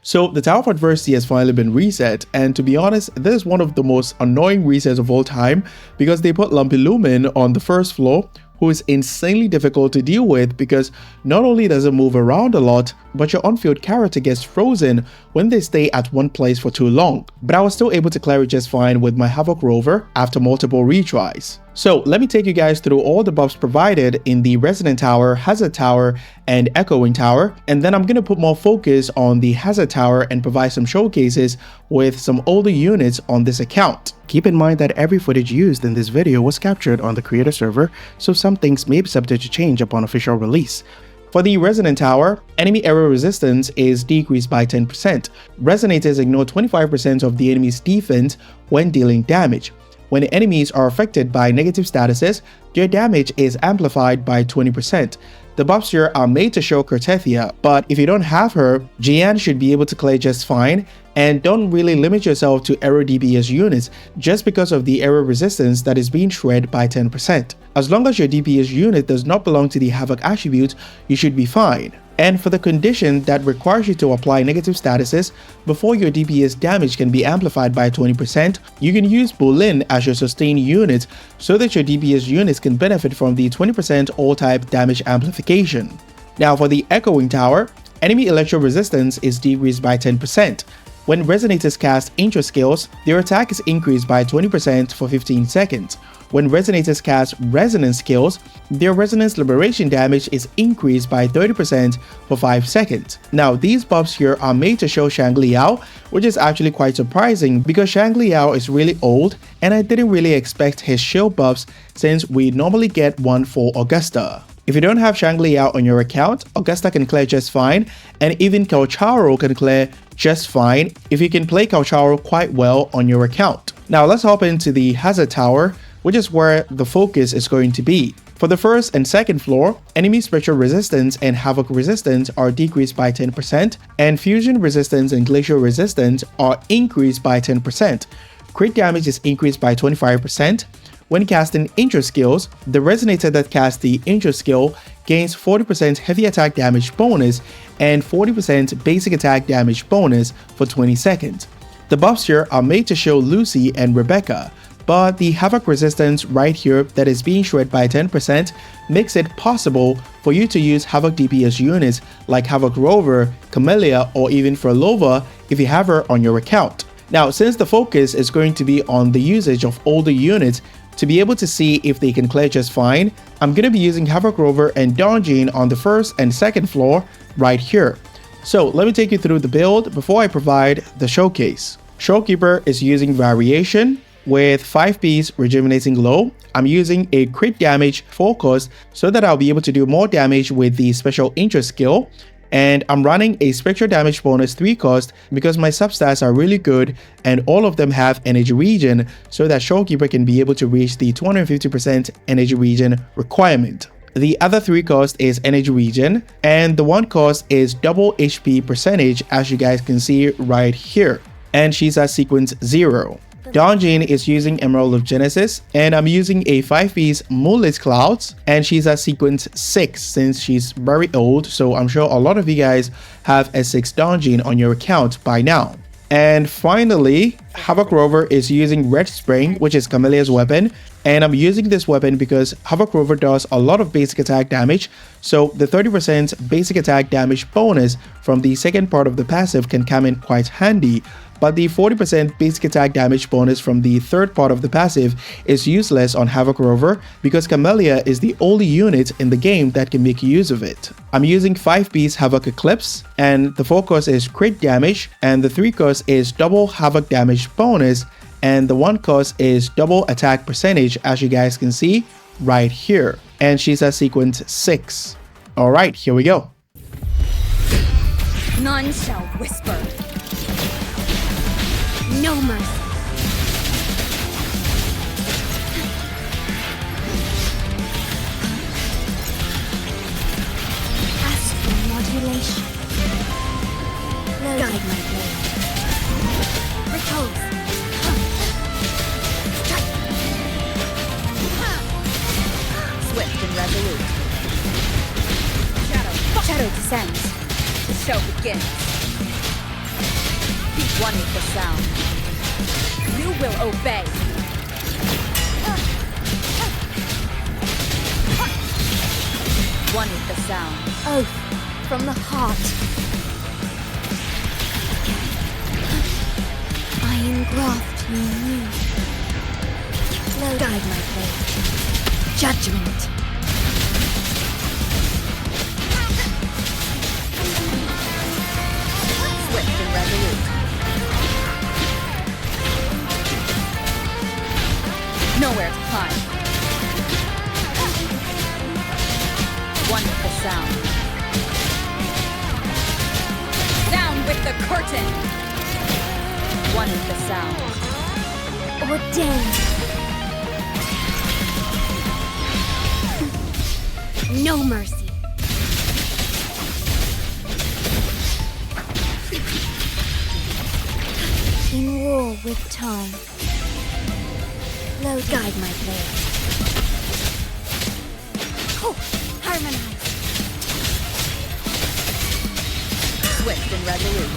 So the Tower of Adversity has finally been reset, and to be honest, this is one of the most annoying resets of all time because they put Lumpy Lumen on the first floor, who is insanely difficult to deal with because not only does it move around a lot, but your on-field character gets frozen when they stay at one place for too long. But I was still able to clear it just fine with my Havoc Rover after multiple retries. So let me take you guys through all the buffs provided in the Resonant Tower, Hazard Tower, and Echoing Tower, and then I'm going to put more focus on the Hazard Tower and provide some showcases with some older units on this account. Keep in mind that every footage used in this video was captured on the creator server, so some things may be subject to change upon official release. For the Resonant Tower, enemy error resistance is decreased by 10%. Resonators ignore 25% of the enemy's defense when dealing damage. When enemies are affected by negative statuses, their damage is amplified by 20%. The buffs here are made to show Cortethia, but if you don't have her, Jian should be able to clear just fine, and don't really limit yourself to error DPS units just because of the error resistance that is being shredded by 10%. As long as your DPS unit does not belong to the Havoc attribute, you should be fine. And for the condition that requires you to apply negative statuses before your DPS damage can be amplified by 20%, you can use Bolin as your sustain unit so that your DPS units can benefit from the 20% all-type damage amplification. Now for the Echoing Tower, enemy electro resistance is decreased by 10%. When Resonators cast intro skills, their attack is increased by 20% for 15 seconds. When Resonators cast resonance skills, their resonance liberation damage is increased by 30% for 5 seconds. Now these buffs here are made to show Shang Liao, which is actually quite surprising because Shang Liao is really old and I didn't really expect his shield buffs since we normally get one for Augusta. If you don't have Shang Liao on your account, Augusta can clear just fine, and even Calcharo can clear just fine if you can play Calcharo quite well on your account. Now let's hop into the Hazard Tower, which is where the focus is going to be. For the first and second floor, enemy spectral resistance and havoc resistance are decreased by 10%, and fusion resistance and glacial resistance are increased by 10%. Crit damage is increased by 25%. When casting intro skills, the resonator that casts the intro skill gains 40% heavy attack damage bonus and 40% basic attack damage bonus for 20 seconds. The buffs here are made to show Lucy and Rebecca, but the havoc resistance right here that is being shredded by 10% makes it possible for you to use havoc DPS units like Havoc Rover, Camellia, or even Frolova if you have her on your account. Now, since the focus is going to be on the usage of older units to be able to see if they can clear just fine, I'm going to be using Havoc Rover and Donjin on the first and second floor right here. So let me take you through the build before I provide the showcase. Showkeeper is using Variation with 5 piece Rejuvenating Glow. I'm using a crit damage focus so that I'll be able to do more damage with the special intro skill. And I'm running a spectral damage bonus 3 cost because my substats are really good and all of them have energy regen so that Showkeeper can be able to reach the 250% energy regen requirement. The other 3 cost is energy regen and the 1 cost is double HP percentage, as you guys can see right here, and she's at sequence 0. Donjin is using Emerald of Genesis, and I'm using a 5 piece Moonlit Clouds, and she's at sequence 6 since she's very old, so I'm sure a lot of you guys have a 6 Donjin on your account by now. And finally, Havoc Rover is using Red Spring, which is Camellia's weapon, and I'm using this weapon because Havoc Rover does a lot of basic attack damage, so the 30% basic attack damage bonus from the second part of the passive can come in quite handy. But the 40% basic attack damage bonus from the third part of the passive is useless on Havoc Rover because Camellia is the only unit in the game that can make use of it. I'm using 5 piece Havoc Eclipse, and the 4 cost is crit damage, and the 3 cost is double Havoc damage bonus, and the 1 cost is double attack percentage, as you guys can see right here. And she's at sequence 6. Alright, here we go. None shall whisper. No mercy. Astral modulation. Guide my blade. Repose. Swift and resolute. Shadow descends. The show begins. One with the sound. You will obey. One with the sound. Oath from the heart. I engraft you new. Slow guide my blade. Judgment. Swift and resolute. Nowhere to hide. One with the sound. Down with the curtain. One with the sound. Ordained. No mercy. In war with time. Low guide my blade. Oh, harmonize. Swift and resolute.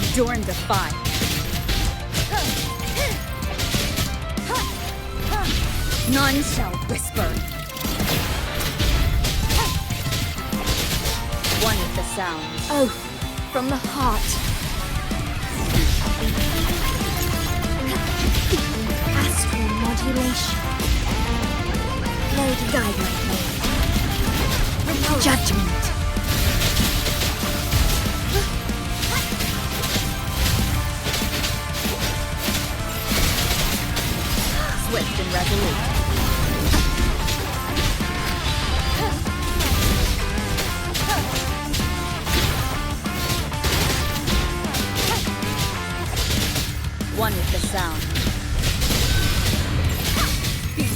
Endure and defy. None shall whisper. One with the sound. Oath from the heart. Astral modulation. Low to guide my blade. Judgment. Swift and resolute. One with the sound.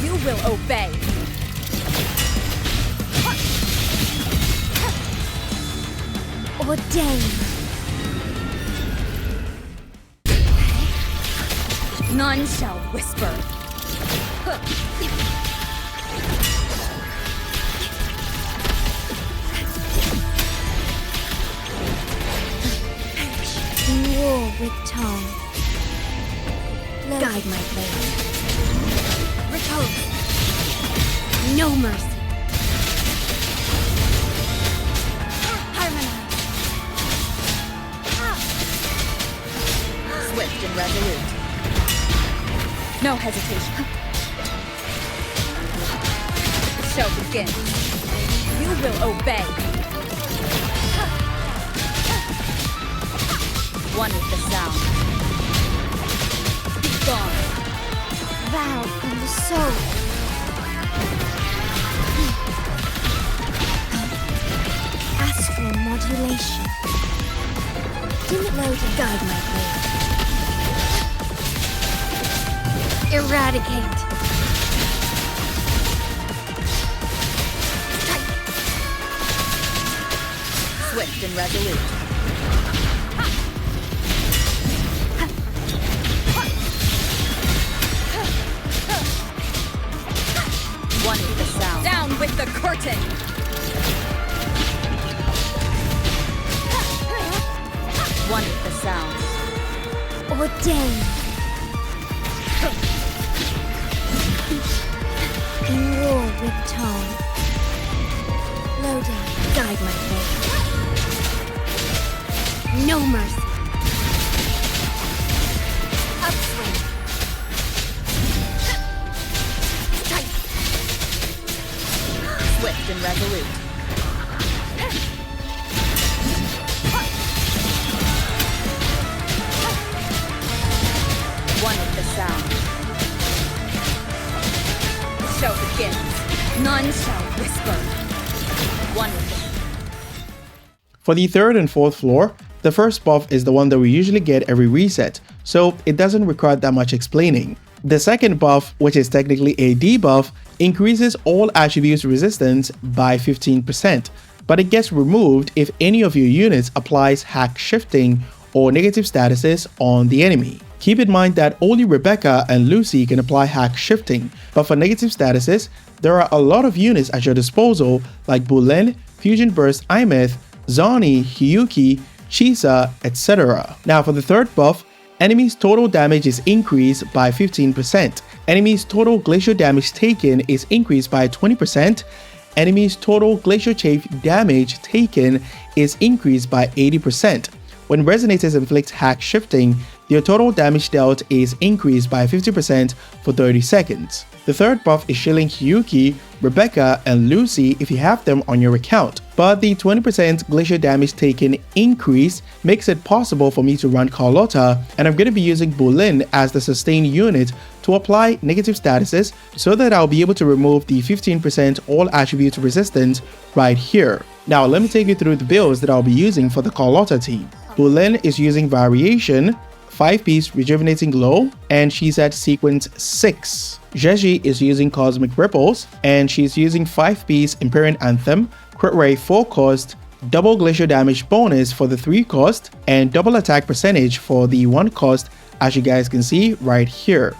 You will obey. Ordained. None shall whisper. In war with time. Guide my blade. Repose. No mercy. Harmonize. Swift and resolute. No hesitation. The show begins. You will obey. One with the sound. Gone. Vow from the soul. Astral modulation. Didn't know to guide my blade. Eradicate. Swift and resolute. One with the sound. Down with the curtain. One with the sound. Ordained. In war with time. Low down. Guide my blade. No mercy. Upswing. Swift and resolute. One with the sound. The show begins. None shall whisper. One with the... For the third and fourth floor, the first buff is the one that we usually get every reset, so it doesn't require that much explaining. The second buff, which is technically a debuff, increases all attributes resistance by 15%, but it gets removed if any of your units applies hack shifting or negative statuses on the enemy. Keep in mind that only Rebecca and Lucy can apply hack shifting, but for negative statuses, there are a lot of units at your disposal like Bullen, Fusion Burst Imeth, Zani, Hyuki, Chisa, etc. Now for the third buff, enemies' total damage is increased by 15%. Enemies' total glacial damage taken is increased by 20%. Enemies' total glacial chafe damage taken is increased by 80%. When resonators inflict hack shifting, their total damage dealt is increased by 50% for 30 seconds. The third buff is shielding Hyuki, Rebecca, and Lucy if you have them on your account, but the 20% glacial damage taken increase makes it possible for me to run Carlotta, and I'm going to be using Bulin as the sustain unit to apply negative statuses so that I'll be able to remove the 15% all attribute resistance right here. Now let me take you through the builds that I'll be using for the Carlotta team. Bulin is using Variation, 5-piece Rejuvenating Glow, and she's at sequence 6. Jeji is using Cosmic Ripples, and she's using 5-piece Empyrean Anthem, crit rate 4 cost, double glacial damage bonus for the 3 cost, and double attack percentage for the 1 cost, as you guys can see right here.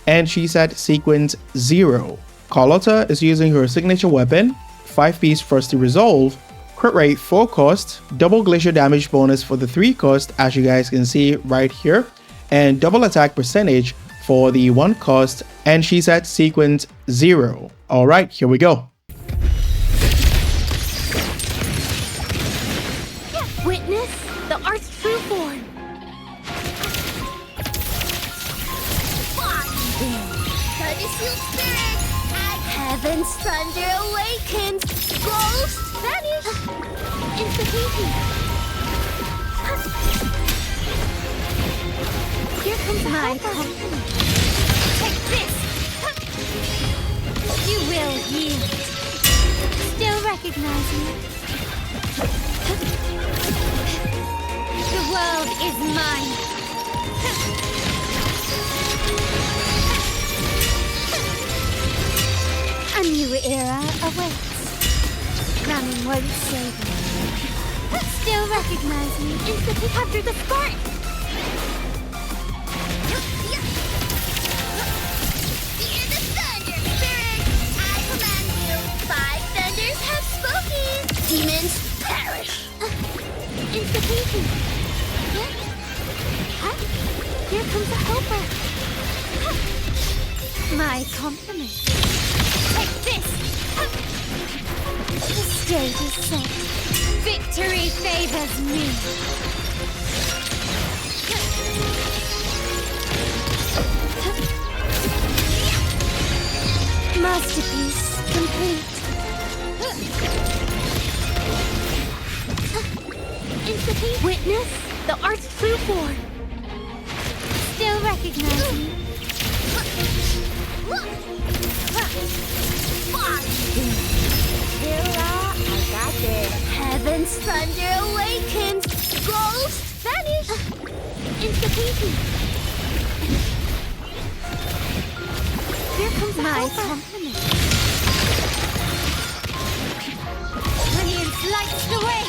And she's at sequence 0. Carlotta is using her signature weapon, 5-piece Frosty Resolve, crit rate 4 cost, double glacial damage bonus for the 3 cost, as you guys can see right here, and double attack percentage for the 1 cost, and she's at sequence 0. Alright, here we go. Witness the art's true form. Heaven's thunder awakens. Ghost vanish. Insta-pinky. Here comes my company. Take this. You will yield. Still recognize me. The world is mine. A new era awaits. Ramming won't save me. Still recognize me. Instantly capture the spark. Fear the thunder, spirit. I command you. 5 thunders have spoken. Demons perish. Instantly. Here comes a helper. My compliment. Take this! The stage is set. Victory favors me. Masterpiece complete. Witness the art's true form. Still recognize me. I got this. Heaven's thunder awakens. Ghost vanish. Insta-pinky. Here comes my compliment. Brilliance lights the way.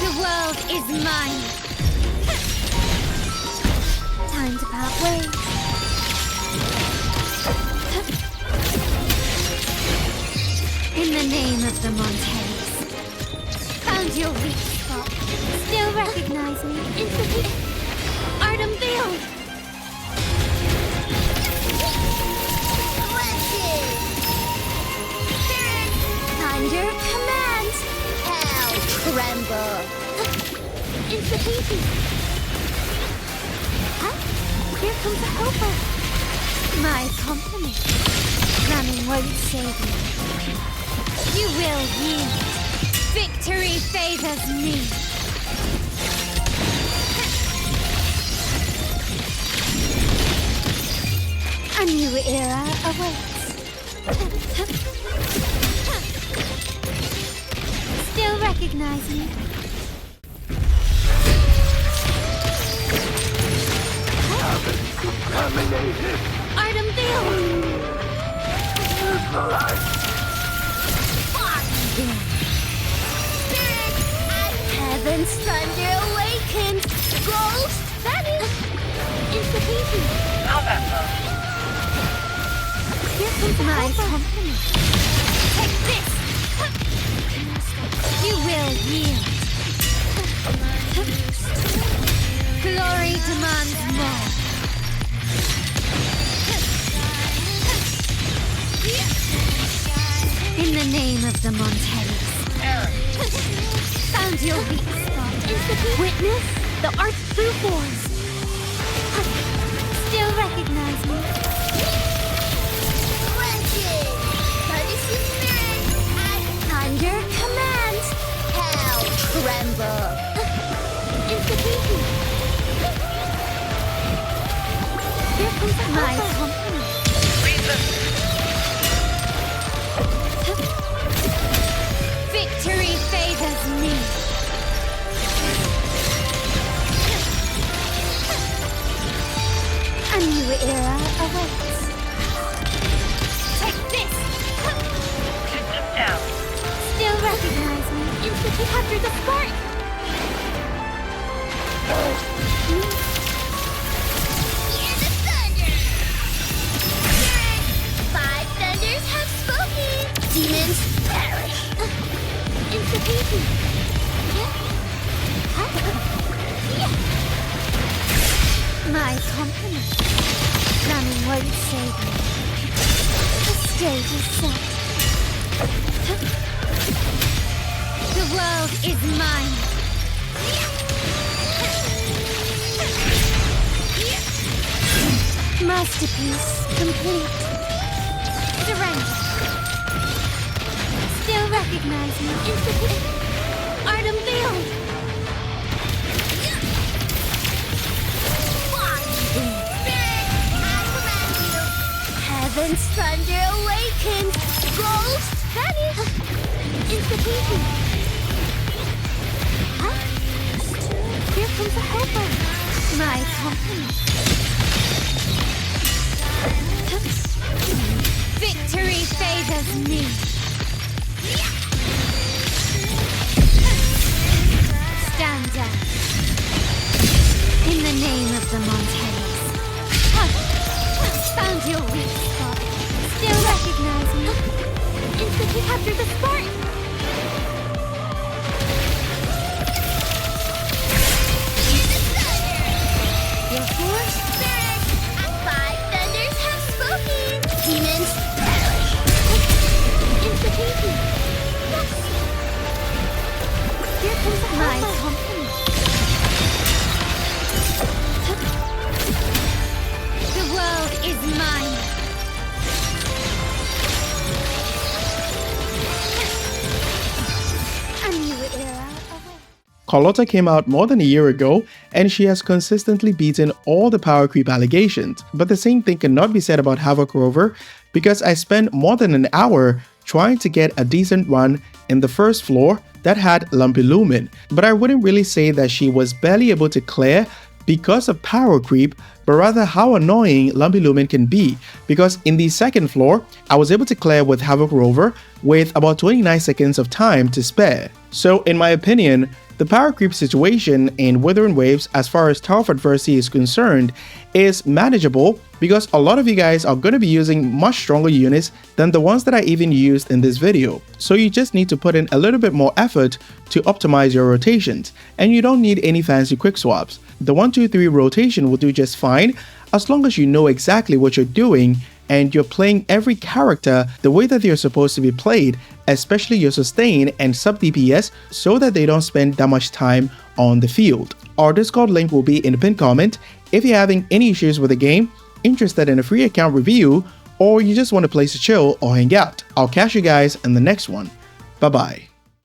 The world is mine. Time to part ways. In the name of the Montes. Found your weak spot. Still recognize me. Instantly. Art unveiled. Thunder commands. Hell tremble. Instantly. Here comes a helper. My compliment. Ramming won't save me. You will yield. Victory favors me. A new era awaits. Still recognize me. Contaminated. Art unveiled. Heaven's thunder awakens. Ghost vanish. Insta-pinky. Here comes my compliment. Take this. You will yield. demands more. In the name of the Montes. Found your weak spot. Witness the art's true force. Still recognize me. Under command. Hell tremble. Institution. Here comes my company. Victory favors me. A new era awaits. Take this! System down. Still recognize me. Instantly capture the spark! Hear the thunder! Five thunders have spoken! Demons perish! Institution! My company. Running won't save me. The stage is set. The world is mine. Masterpiece complete. Surrender. Still recognize me. Art unveiled. Heaven's thunder awakens. Ghost vanish. Institution. Huh? Here comes a helper. My company. Victory favors me. Stand down. In the name of the Montes. Found your weak spot. Still recognize me. Instantly capture the spark. Your force? Five thunders have spoken. Demons perish. Institution. Here comes my company. The world is mine. A new era awaits. Carlotta came out more than a year ago, and she has consistently beaten all the power creep allegations. But the same thing cannot be said about Havoc Rover, because I spent more than an hour trying to get a decent run in the first floor that had lumpy lumen. But I wouldn't really say that she was barely able to clear because of power creep, but rather how annoying lumpy lumen can be, because in the second floor, I was able to clear with Havoc Rover with about 29 seconds of time to spare. So in my opinion, the power creep situation in Withering Waves as far as Tower of Adversity is concerned is manageable, because a lot of you guys are going to be using much stronger units than the ones that I even used in this video. So you just need to put in a little bit more effort to optimize your rotations, and you don't need any fancy quick swaps. The 1-2-3 rotation will do just fine as long as you know exactly what you're doing and you're playing every character the way that they're supposed to be played, especially your sustain and sub DPS, so that they don't spend that much time on the field. Our Discord link will be in the pinned comment if you're having any issues with the game, interested in a free account review, or you just want a place to chill or hang out. I'll catch you guys in the next one. Bye bye.